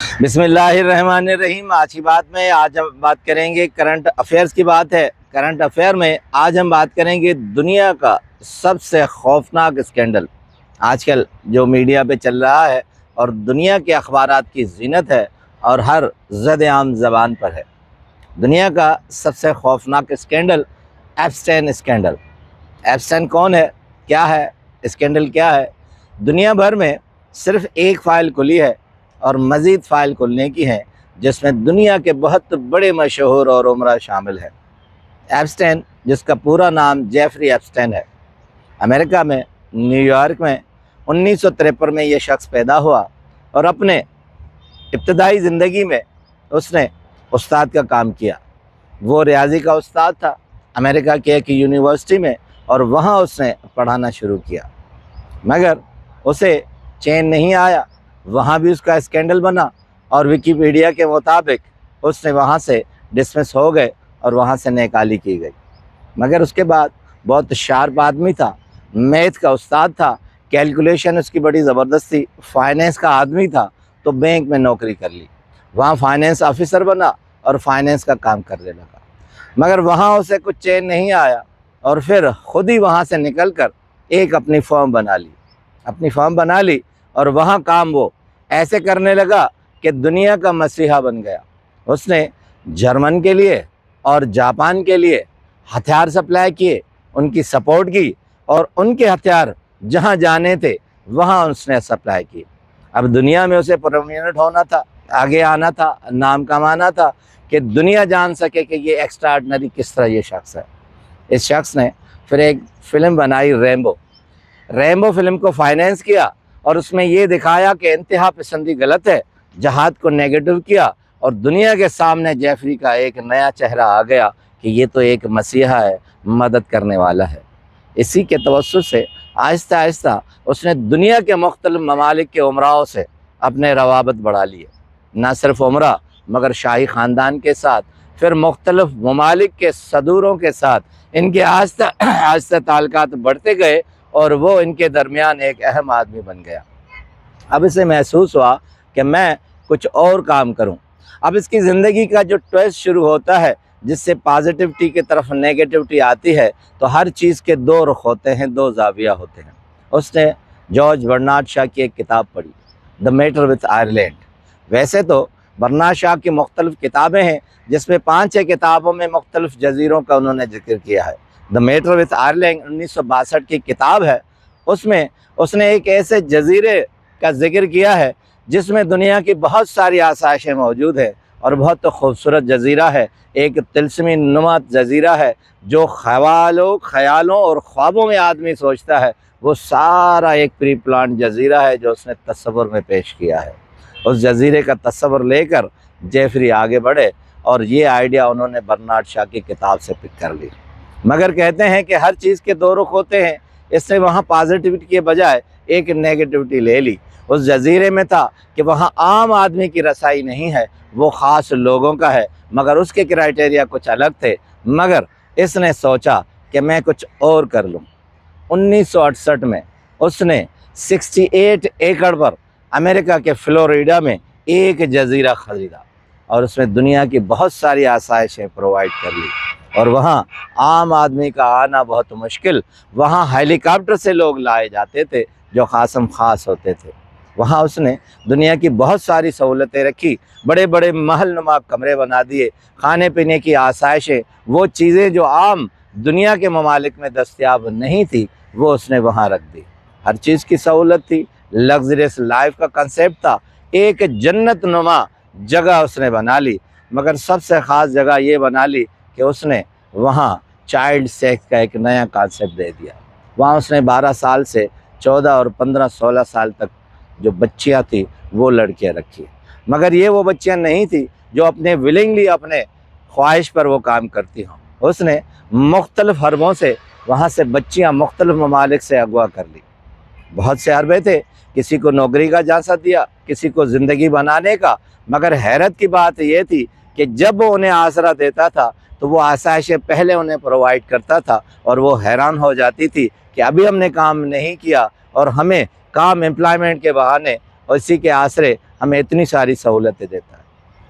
بسم اللہ الرحمن الرحیم۔ آج کی بات میں ہم بات کریں گے کرنٹ افیئرس کی بات ہے۔ کرنٹ افیئر میں آج ہم بات کریں گے دنیا کا سب سے خوفناک اسکینڈل آج کل جو میڈیا پہ چل رہا ہے اور دنیا کے اخبارات کی زینت ہے اور ہر زد عام زبان پر ہے۔ دنیا کا سب سے خوفناک اسکینڈل ایپسٹین اسکینڈل۔ ایپسٹین کون ہے، کیا ہے، اسکینڈل کیا ہے؟ دنیا بھر میں صرف ایک فائل کھلی ہے اور مزید فائل کھلنے کی ہیں جس میں دنیا کے بہت بڑے مشہور اور عمرہ شامل ہیں۔ ایپسٹین، جس کا پورا نام جیفری ایپسٹین ہے، امریکہ میں نیو یارک میں 1953 میں یہ شخص پیدا ہوا اور اپنے ابتدائی زندگی میں اس نے استاد کا کام کیا۔ وہ ریاضی کا استاد تھا امریکہ کے ایک یونیورسٹی میں، اور وہاں اس نے پڑھانا شروع کیا، مگر اسے چین نہیں آیا۔ وہاں بھی اس کا اسکینڈل بنا اور ویکیپیڈیا کے مطابق اس نے وہاں سے ڈسمس ہو گئے اور وہاں سے نکالی کی گئی۔ مگر اس کے بعد بہت شارپ آدمی تھا، میتھ کا استاد تھا، کیلکولیشن اس کی بڑی زبردست تھی، فائنینس کا آدمی تھا، تو بینک میں نوکری کر لی، وہاں فائنینس آفیسر بنا اور فائنینس کا کام کرنے لگا۔ مگر وہاں اسے کچھ چین نہیں آیا اور پھر خود ہی وہاں سے نکل کر ایک اپنی فرم بنا لی اور وہاں کام وہ ایسے کرنے لگا کہ دنیا کا مسیحا بن گیا۔ اس نے جرمن کے لیے اور جاپان کے لیے ہتھیار سپلائی کیے، ان کی سپورٹ کی، اور ان کے ہتھیار جہاں جانے تھے وہاں اس نے سپلائی کی۔ اب دنیا میں اسے پرومیننٹ ہونا تھا، آگے آنا تھا، نام کمانا تھا کہ دنیا جان سکے کہ یہ ایکسٹرا آرڈنری کس طرح یہ شخص ہے۔ اس شخص نے پھر ایک فلم بنائی، ریمبو فلم کو فائنینس کیا اور اس میں یہ دکھایا کہ انتہا پسندی غلط ہے، جہاد کو نیگیٹو کیا، اور دنیا کے سامنے جیفری کا ایک نیا چہرہ آ گیا کہ یہ تو ایک مسیحا ہے، مدد کرنے والا ہے۔ اسی کے توسط سے آہستہ آہستہ اس نے دنیا کے مختلف ممالک کے عمراؤں سے اپنے روابط بڑھا لیے، نہ صرف عمرہ مگر شاہی خاندان کے ساتھ، پھر مختلف ممالک کے صدوروں کے ساتھ ان کے آہستہ آہستہ تعلقات بڑھتے گئے اور وہ ان کے درمیان ایک اہم آدمی بن گیا۔ اب اسے محسوس ہوا کہ میں کچھ اور کام کروں۔ اب اس کی زندگی کا جو ٹویسٹ شروع ہوتا ہے، جس سے پازیٹیوٹی کی طرف نیگیٹیوٹی آتی ہے، تو ہر چیز کے دو رخ ہوتے ہیں، دو زاویہ ہوتے ہیں۔ اس نے جارج برنارڈ شاہ کی ایک کتاب پڑھی، دی میٹر وتھ آئرلینڈ۔ ویسے تو برنارڈ شاہ کی مختلف کتابیں ہیں جس میں 5-6 کتابوں میں مختلف جزیروں کا انہوں نے ذکر کیا ہے۔ دی میٹر وتھ آئرلینڈ 1962 کی کتاب ہے۔ اس میں اس نے ایک ایسے جزیرے کا ذکر کیا ہے جس میں دنیا کی بہت ساری آسائشیں موجود ہیں اور بہت خوبصورت جزیرہ ہے، ایک طلسمی نما جزیرہ ہے جو خیالوں اور خوابوں میں آدمی سوچتا ہے، وہ سارا ایک پری پلانٹ جزیرہ ہے جو اس نے تصور میں پیش کیا ہے۔ اس جزیرے کا تصور لے کر جیفری آگے بڑھے اور یہ آئیڈیا انہوں نے برنارڈ شاہ کی کتاب سے پک کر لی۔ مگر کہتے ہیں کہ ہر چیز کے دو رخ ہوتے ہیں، اس نے وہاں پازیٹیوٹی کے بجائے ایک نیگیٹیوٹی لے لی۔ اس جزیرے میں تھا کہ وہاں عام آدمی کی رسائی نہیں ہے، وہ خاص لوگوں کا ہے، مگر اس کے کرائٹیریا کچھ الگ تھے۔ مگر اس نے سوچا کہ میں کچھ اور کر لوں۔ 1968 میں اس نے 68 ایکڑ پر امریکہ کے فلوریڈا میں ایک جزیرہ خریدا اور اس میں دنیا کی بہت ساری آسائشیں پرووائڈ کر لی، اور وہاں عام آدمی کا آنا بہت مشکل، وہاں ہیلی کاپٹر سے لوگ لائے جاتے تھے جو خاص ہوتے تھے۔ وہاں اس نے دنیا کی بہت ساری سہولتیں رکھی، بڑے بڑے محل نما کمرے بنا دیے، کھانے پینے کی آسائشیں، وہ چیزیں جو عام دنیا کے ممالک میں دستیاب نہیں تھی، وہ اس نے وہاں رکھ دی۔ ہر چیز کی سہولت تھی، لگژریس لائف کا کنسیپٹ تھا، ایک جنت نما جگہ اس نے بنا لی۔ مگر سب سے خاص جگہ یہ بنا لی کہ اس نے وہاں چائلڈ سیکس کا ایک نیا کانسیپٹ دے دیا۔ وہاں اس نے 12 سال سے 14 اور 15-16 سال تک جو بچیاں تھیں وہ لڑکیاں رکھی، مگر یہ وہ بچیاں نہیں تھیں جو اپنے ولنگلی اپنے خواہش پر وہ کام کرتی ہوں۔ اس نے مختلف حربوں سے وہاں سے بچیاں مختلف ممالک سے اغوا کر لی۔ بہت سے حربے تھے، کسی کو نوکری کا جانسا دیا، کسی کو زندگی بنانے کا، مگر حیرت کی بات یہ تھی کہ جب وہ انہیں آسرا دیتا تھا تو وہ آسائشیں پہلے انہیں پرووائڈ کرتا تھا، اور وہ حیران ہو جاتی تھی کہ ابھی ہم نے کام نہیں کیا اور ہمیں کام امپلائمنٹ کے بہانے اور اسی کے آسرے ہمیں اتنی ساری سہولتیں دیتا ہے،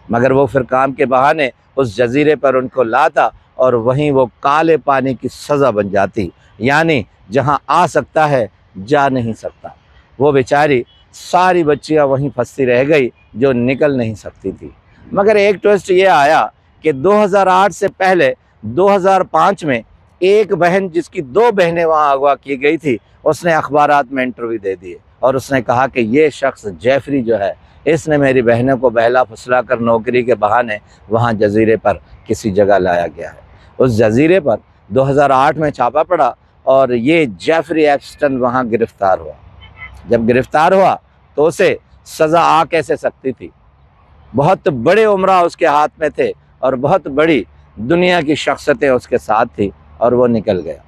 مگر وہ پھر کام کے بہانے اس جزیرے پر ان کو لاتا اور وہیں وہ کالے پانی کی سزا بن جاتی، یعنی جہاں آ سکتا ہے جا نہیں سکتا۔ وہ بیچاری ساری بچیاں وہیں پھنسی رہ گئی جو نکل نہیں سکتی تھی۔ مگر ایک ٹوسٹ یہ آیا کہ 2008 سے پہلے 2005 میں ایک بہن جس کی 2 بہنیں وہاں اغوا کی گئی تھی، اس نے اخبارات میں انٹرویو دے دیے اور اس نے کہا کہ یہ شخص جیفری جو ہے، اس نے میری بہنوں کو بہلا پھسلا کر نوکری کے بہانے وہاں جزیرے پر کسی جگہ لایا گیا ہے۔ اس جزیرے پر 2008 میں چھاپا پڑا اور یہ جیفری ایپسٹن وہاں گرفتار ہوا۔ جب گرفتار ہوا تو اسے سزا آ کیسے سکتی تھی؟ بہت بڑے عمرہ اس کے ہاتھ میں تھے اور بہت بڑی دنیا کی شخصیتیں اس کے ساتھ تھی اور وہ نکل گیا۔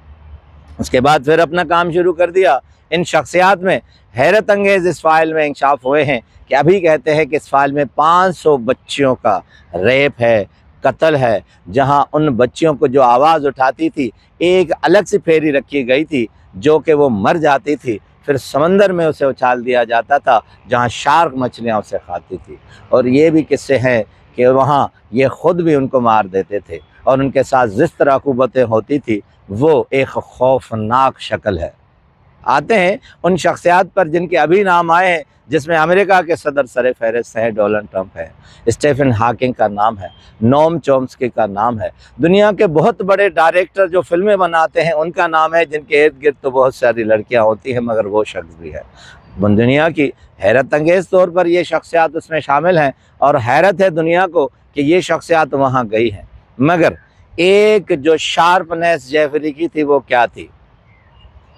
اس کے بعد پھر اپنا کام شروع کر دیا۔ ان شخصیات میں حیرت انگیز اس فائل میں انکشاف ہوئے ہیں کہ ابھی کہتے ہیں کہ اس فائل میں 500 بچیوں کا ریپ ہے، قتل ہے، جہاں ان بچیوں کو جو آواز اٹھاتی تھی ایک الگ سی پھیری رکھی گئی تھی جو کہ وہ مر جاتی تھی، پھر سمندر میں اسے اچھال دیا جاتا تھا جہاں شارک مچھلیاں اسے کھاتی تھی۔ اور یہ بھی قصے ہیں کہ وہاں یہ خود بھی ان کو مار دیتے تھے اور ان کے ساتھ جس طرح عقوبتیں ہوتی تھی وہ ایک خوفناک شکل ہے۔ آتے ہیں ان شخصیات پر جن کے ابھی نام آئے ہیں، جس میں امریکہ کے صدر سر فہرست ہیں، ڈونلڈ ٹرمپ ہے، اسٹیفن ہاکنگ کا نام ہے، نوم چومسکی کا نام ہے، دنیا کے بہت بڑے ڈائریکٹر جو فلمیں بناتے ہیں ان کا نام ہے، جن کے ارد گرد تو بہت ساری لڑکیاں ہوتی ہیں مگر وہ شخص بھی ہے۔ دنیا کی حیرت انگیز طور پر یہ شخصیات اس میں شامل ہیں اور حیرت ہے دنیا کو کہ یہ شخصیات وہاں گئی ہیں، مگر ایک جو شارپنیس جیفری کی تھی وہ کیا تھی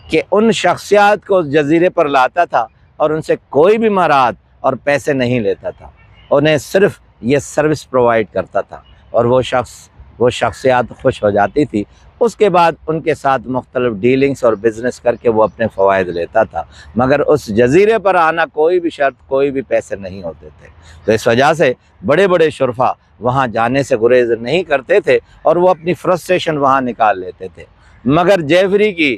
کہ ان شخصیات کو اس جزیرے پر لاتا تھا اور ان سے کوئی بھی مراد اور پیسے نہیں لیتا تھا، انہیں صرف یہ سروس پرووائڈ کرتا تھا اور وہ شخصیات خوش ہو جاتی تھی۔ اس کے بعد ان کے ساتھ مختلف ڈیلنگز اور بزنس کر کے وہ اپنے فوائد لیتا تھا، مگر اس جزیرے پر آنا کوئی بھی شرط، کوئی بھی پیسے نہیں ہوتے تھے۔ تو اس وجہ سے بڑے بڑے شرفا وہاں جانے سے گریز نہیں کرتے تھے اور وہ اپنی فرسٹریشن وہاں نکال لیتے تھے۔ مگر جیفری کی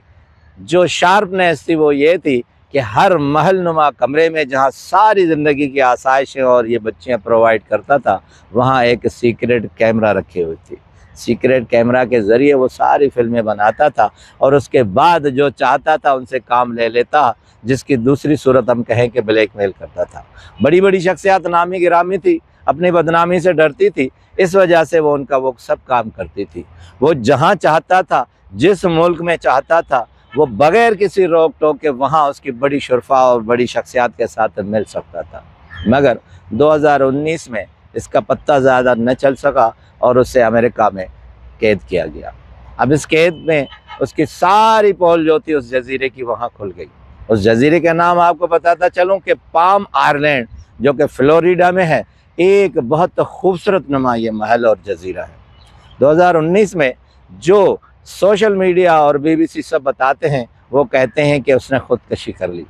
جو شارپنیس تھی وہ یہ تھی کہ ہر محل نما کمرے میں جہاں ساری زندگی کی آسائشیں اور یہ بچیاں پرووائڈ کرتا تھا، وہاں ایک سیکریٹ کیمرہ رکھی ہوئی تھی۔ سیکریٹ کیمرہ کے ذریعے وہ ساری فلمیں بناتا تھا اور اس کے بعد جو چاہتا تھا ان سے کام لے لیتا، جس کی دوسری صورت ہم کہیں کہ بلیک میل کرتا تھا۔ بڑی بڑی شخصیات نامی گرامی تھی، اپنی بدنامی سے ڈرتی تھی، اس وجہ سے وہ ان کا وہ سب کام کرتی تھی۔ وہ جہاں چاہتا تھا، جس ملک میں چاہتا تھا، وہ بغیر کسی روک ٹوک کے وہاں اس کی بڑی شرفا اور بڑی شخصیات کے ساتھ مل سکتا تھا۔ مگر 2019 میں اس کا پتہ زیادہ نہ چل سکا اور اسے امریکہ میں قید کیا گیا۔ اب اس قید میں اس کی ساری پول جو تھی اس جزیرے کی وہاں کھل گئی۔ اس جزیرے کا نام آپ کو بتاتا چلوں کہ پام آئرلینڈ، جو کہ فلوریڈا میں ہے، ایک بہت خوبصورت نما یہ محل اور جزیرہ ہے۔ 2019 میں جو سوشل میڈیا اور BBC سب بتاتے ہیں، وہ کہتے ہیں کہ اس نے خودکشی کر لی۔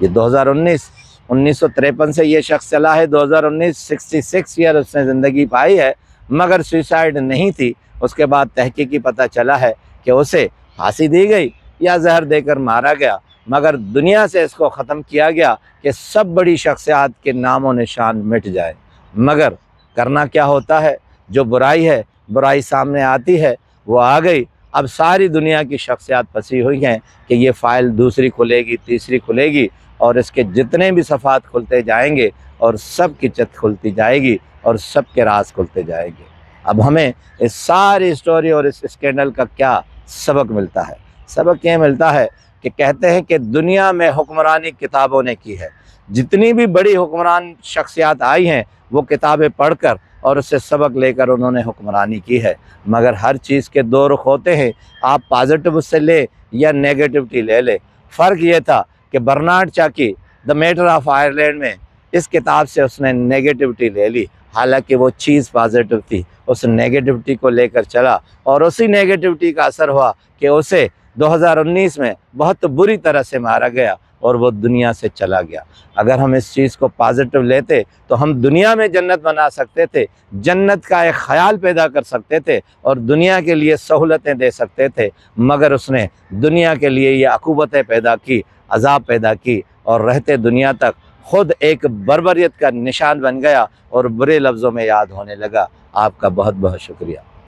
یہ 1953 سے یہ شخص چلا ہے، 2019 66 ایئر اس نے زندگی پائی ہے، مگر سوئسائڈ نہیں تھی۔ اس کے بعد تحقیقی پتہ چلا ہے کہ اسے پھانسی دی گئی یا زہر دے کر مارا گیا، مگر دنیا سے اس کو ختم کیا گیا کہ سب بڑی شخصیات کے نام و نشان مٹ جائے۔ مگر کرنا کیا ہوتا ہے، جو برائی ہے، برائی سامنے آتی ہے، وہ آ گئی۔ اب ساری دنیا کی شخصیات پھنسی ہوئی ہیں کہ یہ فائل دوسری کھلے گی، تیسری کھلے گی اور اس کے جتنے بھی صفحات کھلتے جائیں گے اور سب کی چت کھلتی جائے گی اور سب کے راز کھلتے جائیں گے۔ اب ہمیں اس ساری اسٹوری اور اس اسکینڈل کا کیا سبق ملتا ہے؟ سبق یہ ملتا ہے کہ کہتے ہیں کہ دنیا میں حکمرانی کتابوں نے کی ہے۔ جتنی بھی بڑی حکمران شخصیات آئی ہیں وہ کتابیں پڑھ کر اور اس سے سبق لے کر انہوں نے حکمرانی کی ہے، مگر ہر چیز کے دو رخ ہوتے ہیں، آپ پازیٹیو اس سے لے یا نیگیٹیوٹی لے لے۔ فرق یہ تھا کہ برنارڈ چاکی دا میٹر آف آئرلینڈ میں اس کتاب سے اس نے نیگیٹیوٹی لے لی، حالانکہ وہ چیز پازیٹیو تھی، اس نیگیٹیوٹی کو لے کر چلا اور اسی نیگیٹیوٹی کا اثر ہوا کہ اسے 2019 میں بہت بری طرح سے مارا گیا اور وہ دنیا سے چلا گیا۔ اگر ہم اس چیز کو پازیٹیو لیتے تو ہم دنیا میں جنت بنا سکتے تھے، جنت کا ایک خیال پیدا کر سکتے تھے اور دنیا کے لیے سہولتیں دے سکتے تھے، مگر اس نے دنیا کے لیے یہ عقوبتیں پیدا کی، عذاب پیدا کی اور رہتے دنیا تک خود ایک بربریت کا نشان بن گیا اور برے لفظوں میں یاد ہونے لگا۔ آپ کا بہت بہت شکریہ۔